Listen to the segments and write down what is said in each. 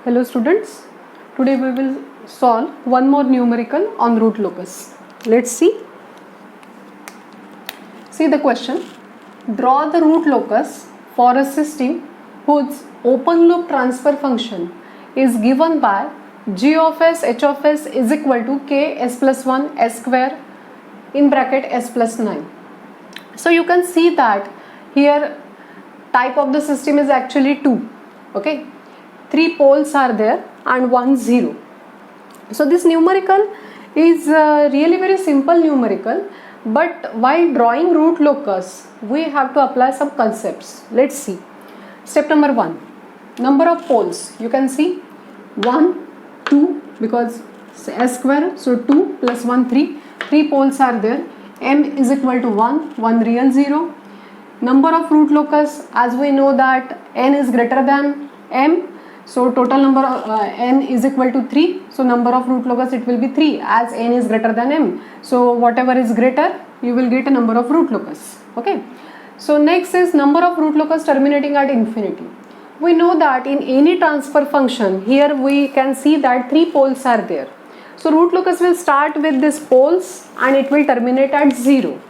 Hello students, today we will solve one more numerical on root locus. Let's see. See the question. Draw the root locus for a system whose open loop transfer function is given by g of s h of s is equal to k s plus 1 s square in bracket s plus 9. So you can see that here type of the system is actually 2. Okay. 3 poles are there and 1 0. So this numerical is really very simple numerical, but while drawing root locus we have to apply some concepts. Let's see. Step number 1, number of poles. You can see 1 2 because s square, so 2 plus 1 3 poles are there. M is equal to 1 real 0. Number of root locus, as we know that n is greater than m, so total number n is equal to 3. So number of root locus it will be 3 as n is greater than m. So whatever is greater, you will get a number of root locus. Okay. So next is number of root locus terminating at infinity. We know that in any transfer function, here we can see that 3 poles are there. So root locus will start with these poles and it will terminate at 0.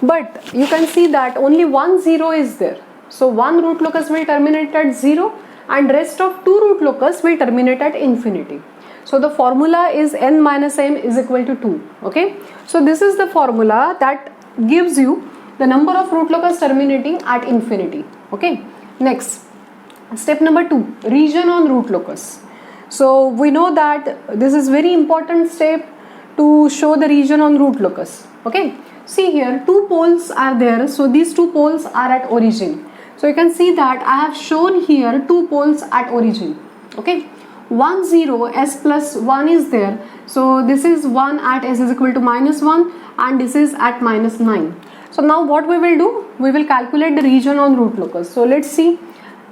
But you can see that only 1 0 is there. So one root locus will terminate at 0 and rest of 2 root locus will terminate at infinity. So the formula is n minus m is equal to 2. Okay. So this is the formula that gives you the number of root locus terminating at infinity. Okay. Next, step number 2, region on root locus. So we know that this is very important step to show the region on root locus. Okay. See here 2 poles are there. So these 2 poles are at origin. So you can see that I have shown here 2 poles at origin. Okay. 1 0 s plus 1 is there. So this is 1 at s is equal to minus 1 and this is at minus 9. So now what we will do? We will calculate the region on root locus. So let's see.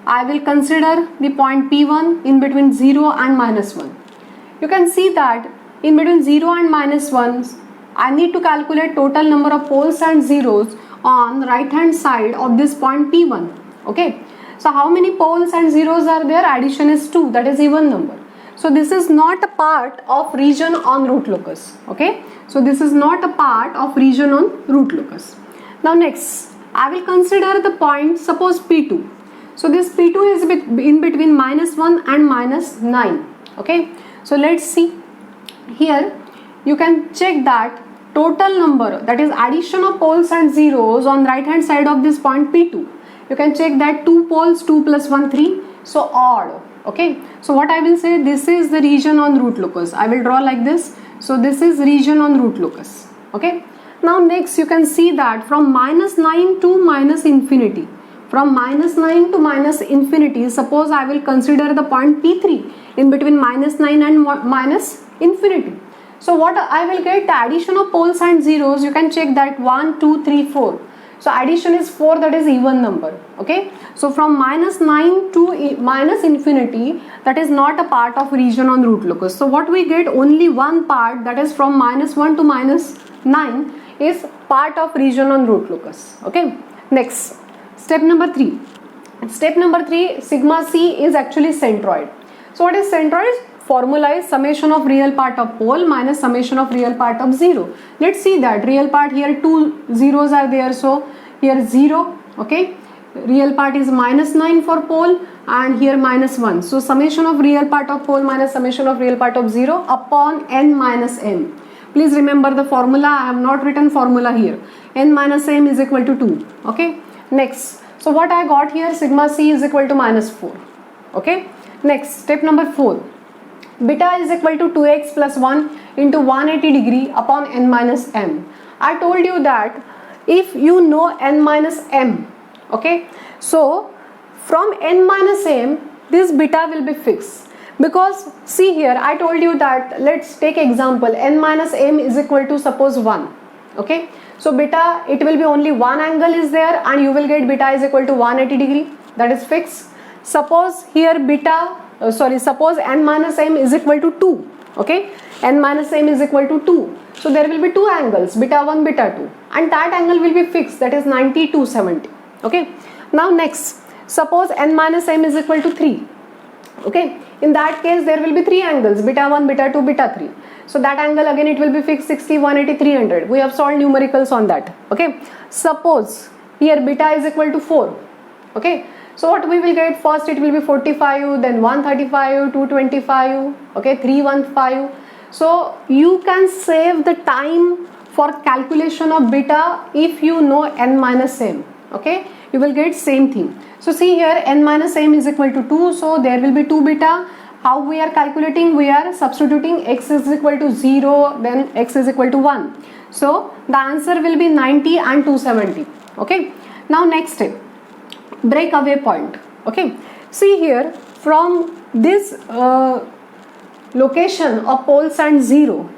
I will consider the point P1 in between 0 and minus 1. You can see that in between 0 and minus 1, I need to calculate total number of poles and zeros on right hand side of this point P1. Okay. So how many poles and zeros are there? Addition is 2, that is even number. So this is not a part of region on root locus. Okay. So this is not a part of region on root locus. Now next, I will consider the point, suppose P2. So this P2 is in between minus 1 and minus 9. Okay. So let's see. Here you can check that total number, that is addition of poles and zeros on right hand side of this point P2. You can check that 2 poles, 2 plus 1 3, so odd. Okay. So what I will say, this is the region on root locus. I will draw like this. So this is region on root locus. Okay. Now next you can see that from minus 9 to minus infinity. From minus 9 to minus infinity, suppose I will consider the point P3 in between minus 9 and minus infinity. So what I will get, the addition of poles and zeros, you can check that 1 2 3 4. So addition is 4, that is even number. Okay. So from minus 9 to minus infinity, that is not a part of region on root locus. So what we get, only one part, that is from minus 1 to minus 9 is part of region on root locus. Okay. Next, step number 3. Step number 3, sigma c is actually centroid. So what is centroid? Formula is summation of real part of pole minus summation of real part of 0. Let's see that real part, here 2 zeros are there, so here 0. Okay. Real part is minus 9 for pole and here minus 1. So summation of real part of pole minus summation of real part of 0 upon n minus m. Please remember the formula. I have not written formula here. N minus m is equal to 2. Okay. Next. So what I got here, sigma c is equal to minus 4. Okay. Next, step number 4. Beta is equal to 2x plus 1 into 180 degree upon n minus m. I told you that if you know n minus m, okay, so from n minus m, this beta will be fixed. Because see here, I told you that, let's take example, n minus m is equal to suppose 1. Okay. So beta, it will be only one angle is there and you will get beta is equal to 180 degree. That is fixed. Suppose here beta, suppose n minus m is equal to 2. Okay. N minus m is equal to 2. So there will be 2 angles, beta 1, beta 2. And that angle will be fixed, that is 90 to 70. Okay. Now next, suppose n minus m is equal to 3. Okay, in that case there will be three angles, beta 1, beta 2, beta 3. So that angle again it will be fixed 60, 180, 300. We have solved numericals on that. Okay, suppose here beta is equal to 4. Okay, so what we will get, first it will be 45, then 135, 225, okay, 315. So you can save the time for calculation of beta if you know n minus m. Okay, you will get same thing. So see here, n minus m is equal to 2, so there will be 2 beta. How we are calculating? We are substituting x is equal to 0, then x is equal to 1. So the answer will be 90 and 270. Okay, now next step, breakaway point. Okay, see here, from this location of poles and 0,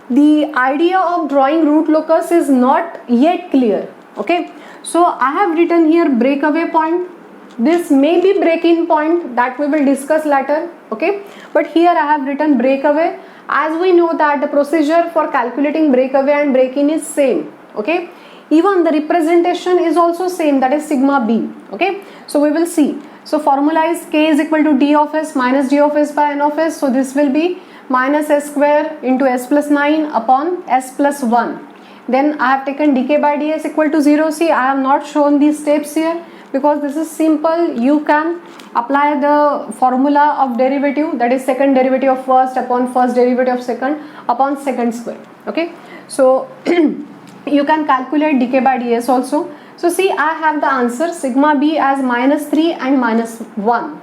the idea of drawing root locus is not yet clear. Okay, so I have written here breakaway point. This may be break-in point, that we will discuss later. Okay, but here I have written breakaway, as we know that the procedure for calculating breakaway and break-in is same. Okay, even the representation is also same, that is sigma b. Okay, so we will see. So formula is k is equal to d of s minus d of s by n of s. So this will be minus s square into s plus 9 upon s plus 1. Then I have taken dk by ds equal to 0. See, I have not shown these steps here because this is simple. You can apply the formula of derivative, that is second derivative of first upon first derivative of second upon second square. Okay, so you can calculate dk by ds also. So see, I have the answer sigma b as minus 3 and minus 1.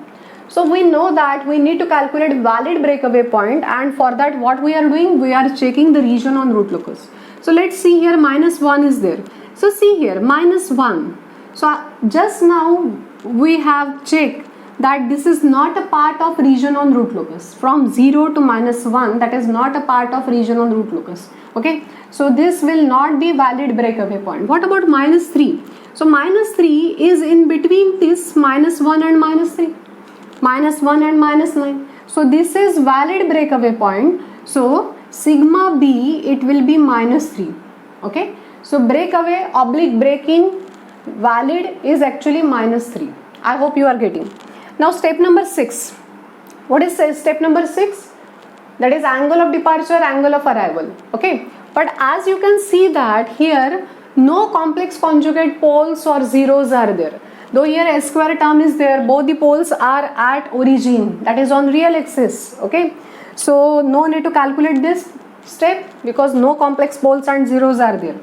So we know that we need to calculate valid breakaway point, and for that what we are doing, we are checking the region on root locus. So let's see here, minus 1 is there. So see here, minus 1. So just now we have checked that this is not a part of region on root locus. From 0 to minus 1, that is not a part of region on root locus. Okay, so this will not be valid breakaway point. What about minus 3? So minus 3 is in between this minus 1 and minus 3. Minus 1 and minus 9. So this is valid breakaway point. So sigma b, it will be minus 3. Okay, so breakaway oblique break-in valid is actually minus 3. I hope you are getting. Now step number 6. What is step number 6? That is angle of departure, angle of arrival. Okay, but as you can see that here no complex conjugate poles or zeros are there. Though here s square term is there, both the poles are at origin, that is on real axis. Okay, so no need to calculate this step because no complex poles and zeros are there.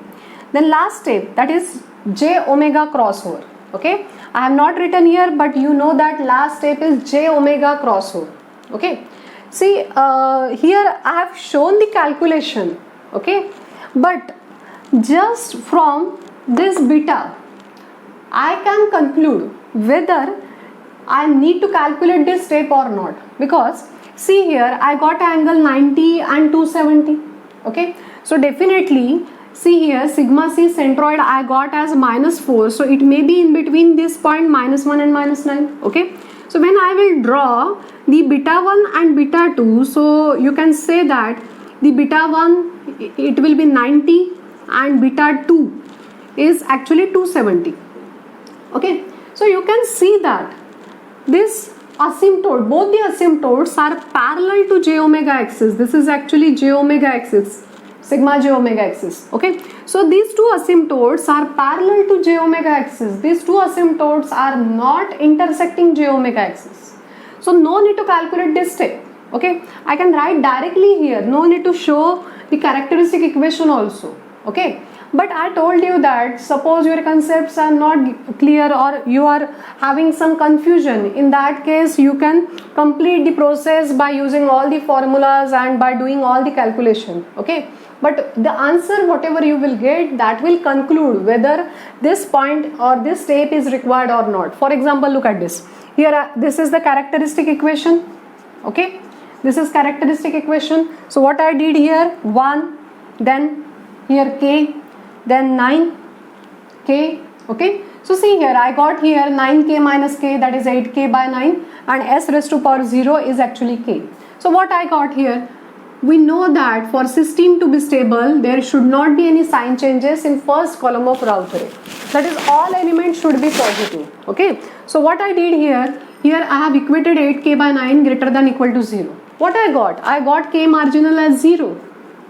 Then last step, that is j omega crossover. Okay, I have not written here, but you know that last step is j omega crossover. Okay, see here I have shown the calculation. Okay, but just from this beta I can conclude whether I need to calculate this step or not, because see here I got angle 90 and 270. Okay, so definitely see here sigma c centroid I got as minus 4, so it may be in between this point minus 1 and minus 9. Okay, so when I will draw the beta 1 and beta 2, so you can say that the beta 1 it will be 90 and beta 2 is actually 270. Okay, so you can see that this asymptote, both the asymptotes are parallel to j omega axis. This is actually j omega axis, sigma j omega axis. Okay, so these two asymptotes are parallel to j omega axis. These two asymptotes are not intersecting j omega axis. So no need to calculate this step. Okay, I can write directly here. No need to show the characteristic equation also. Okay, but I told you that suppose your concepts are not clear or you are having some confusion, in that case you can complete the process by using all the formulas and by doing all the calculation. Okay, but the answer whatever you will get, that will conclude whether this point or this step is required or not. For example, look at this here, this is the characteristic equation. Okay, this is characteristic equation. So what I did here, 1, then here k, then 9k. Okay, so see here I got here 9k minus k, that is 8k by 9, and s raised to power 0 is actually k. So what I got here, we know that for system to be stable there should not be any sign changes in first column of Raoult array, that is all elements should be positive. Okay, so what I did here, here I have equated 8k by 9 greater than equal to 0. What I got k marginal as 0.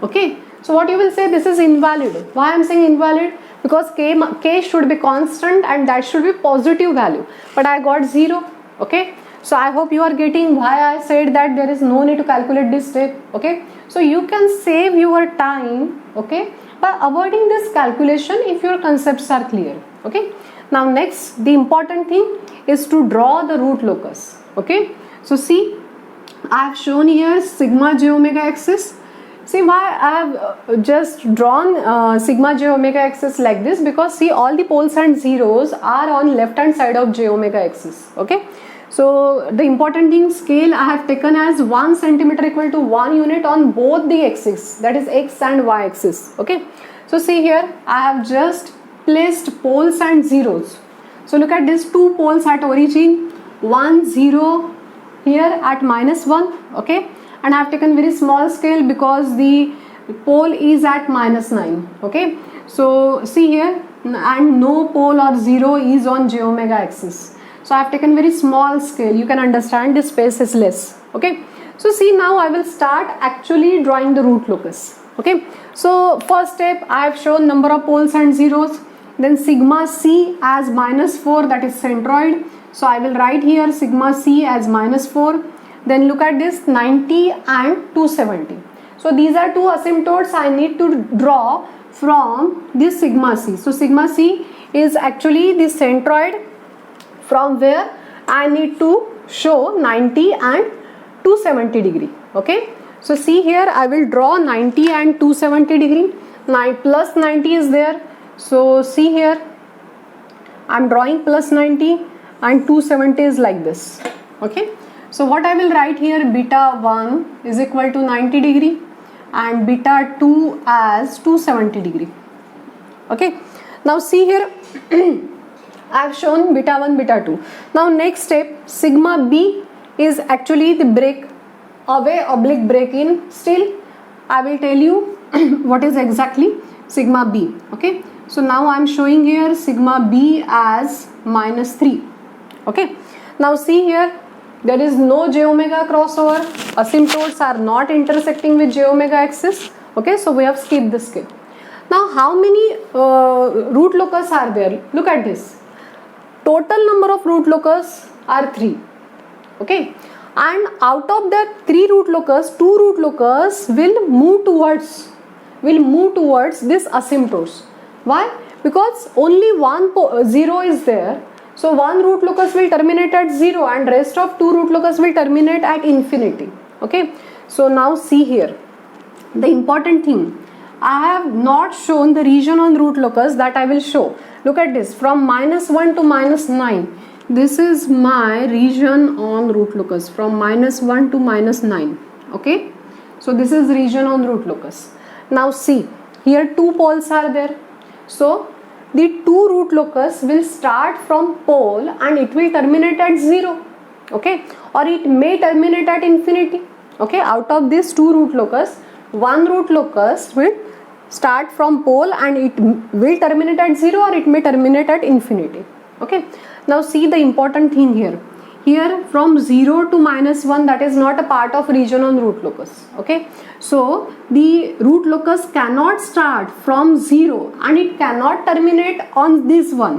Okay, so what you will say, this is invalid. Why I am saying invalid? Because k should be constant and that should be positive value, but I got 0. Okay, so I hope you are getting why I said that there is no need to calculate this step. Okay, so you can save your time, okay, by avoiding this calculation if your concepts are clear. Okay, now next, the important thing is to draw the root locus. Okay, so see, I have shown here sigma j omega axis. See why I have just drawn sigma j omega axis like this, because see, all the poles and zeros are on left hand side of j omega axis. Okay, so the important thing, scale I have taken as 1 centimeter equal to 1 unit on both the axes, that is x and y axis. Okay, so see here I have just placed poles and zeros. So look at this, 2 poles at origin, 1 0 here at -1. Okay, and I have taken very small scale because the pole is at -9. Okay, so see here, and no pole or 0 is on j omega axis. So I have taken very small scale. You can understand this space is less. Okay, so see, now I will start actually drawing the root locus. Okay, so first step I have shown number of poles and zeros, then sigma c as -4, that is centroid. So I will write here sigma c as -4. Then look at this, 90 and 270. So these are two asymptotes I need to draw from this sigma c. So sigma c is actually the centroid from where I need to show 90 and 270 degree. Okay, so see here I will draw 90 and 270 degree. Plus 90 is there. So see here I am drawing plus 90 and 270 is like this. Okay, so what I will write here, beta 1 is equal to 90 degree and beta 2 as 270 degree. Okay, now see here I have shown beta 1, beta 2. Now next step, sigma b is actually the break away oblique break in. Still I will tell you what is exactly sigma b. Okay, so now I am showing here sigma b as -3. Okay, now see here, there is no j omega crossover, asymptotes are not intersecting with j omega axis. Okay, so we have skipped this step. Now how many root locus are there? Look at this, total number of root locus are 3. Okay, and out of the 3 root locus, 2 root locus will move towards this asymptotes. Why? Because only one 0 is there. So one root locus will terminate at 0 and rest of 2 root locus will terminate at infinity. Okay, so now see here, the important thing, I have not shown the region on root locus, that I will show. Look at this, from -1 to -9, this is my region on root locus, from -1 to -9. Okay, so this is region on root locus. Now see, here 2 poles are there. So the 2 root locus will start from pole and it will terminate at 0. Okay, or it may terminate at infinity. Okay, out of these 2 root locus, 1 root locus will start from pole and it will terminate at 0 or it may terminate at infinity. Okay, now see the important thing here. Here from 0 to -1, that is not a part of region on root locus. Okay, so the root locus cannot start from 0 and it cannot terminate on this one.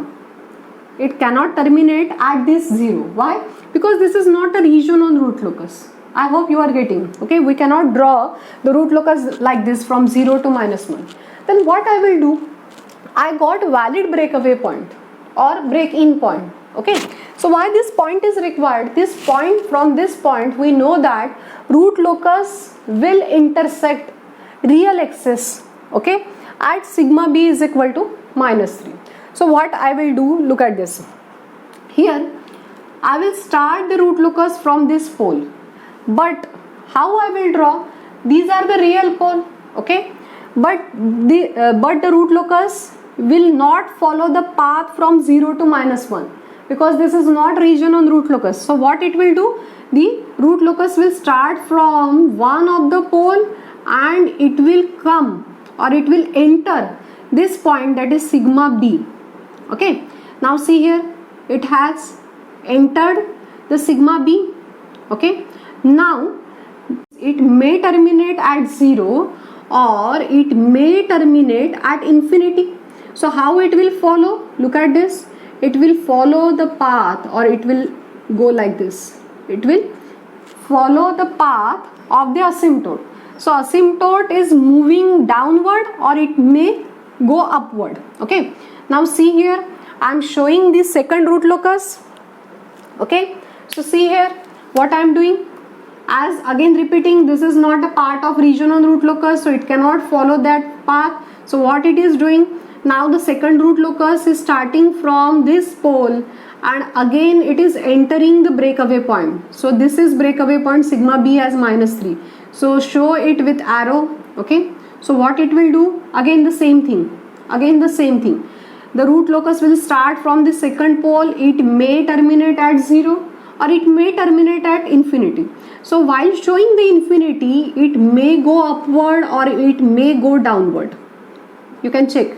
It cannot terminate at this 0. Why? Because this is not a region on root locus. I hope you are getting. Okay, we cannot draw the root locus like this from 0 to -1. Then what I will do, I got valid breakaway point or break in point. Okay, so why this point is required? This point, from this point we know that root locus will intersect real axis, okay, at sigma b is equal to -3. So what I will do, look at this. Here I will start the root locus from this pole, but how I will draw? These are the real pole, okay, but the root locus will not follow the path from 0 to -1. Because this is not region on root locus. So what it will do, the root locus will start from one of the pole and it will come or it will enter this point, that is sigma b. Okay, now see here, it has entered the sigma b. Okay, now it may terminate at 0 or it may terminate at infinity. So how it will follow? Look at this. It will follow the path, or it will go like this. It will follow the path of the asymptote. So asymptote is moving downward or it may go upward. Okay, now see here, I am showing the second root locus. Okay, so see here what I am doing. As again repeating, this is not a part of region on root locus, so it cannot follow that path. So what it is doing, now the second root locus is starting from this pole and again it is entering the breakaway point. So this is breakaway point, sigma b as -3. So show it with arrow. Okay, so what it will do, again the same thing, the root locus will start from the second pole. It may terminate at 0 or it may terminate at infinity. So while showing the infinity, it may go upward or it may go downward. You can check,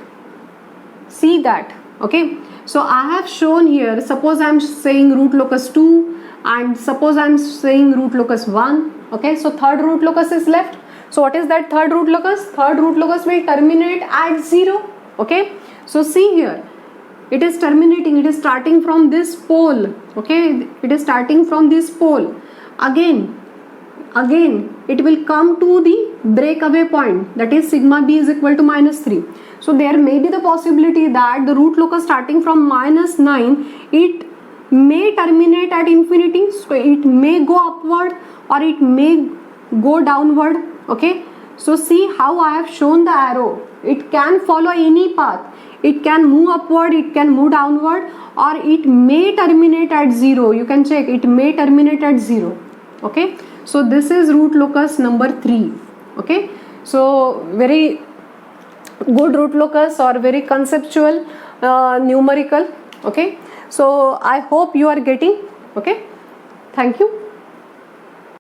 see that. Okay, so I have shown here, suppose I am saying root locus 2 and suppose I am saying root locus 1. Okay, so third root locus is left. So what is that third root locus? Third root locus will terminate at 0. Okay, so see here, it is terminating, it is starting from this pole. Okay, it is starting from this pole. Again it will come to the breakaway point, that is sigma b is equal to -3. So there may be the possibility that the root locus starting from -9, it may terminate at infinity. So it may go upward or it may go downward. Okay, so see how I have shown the arrow. It can follow any path. It can move upward, it can move downward, or it may terminate at 0. You can check, it may terminate at 0. Okay, so this is root locus number 3. Okay, so very good root locus or very conceptual, numerical. Okay, so I hope you are getting. Okay, thank you.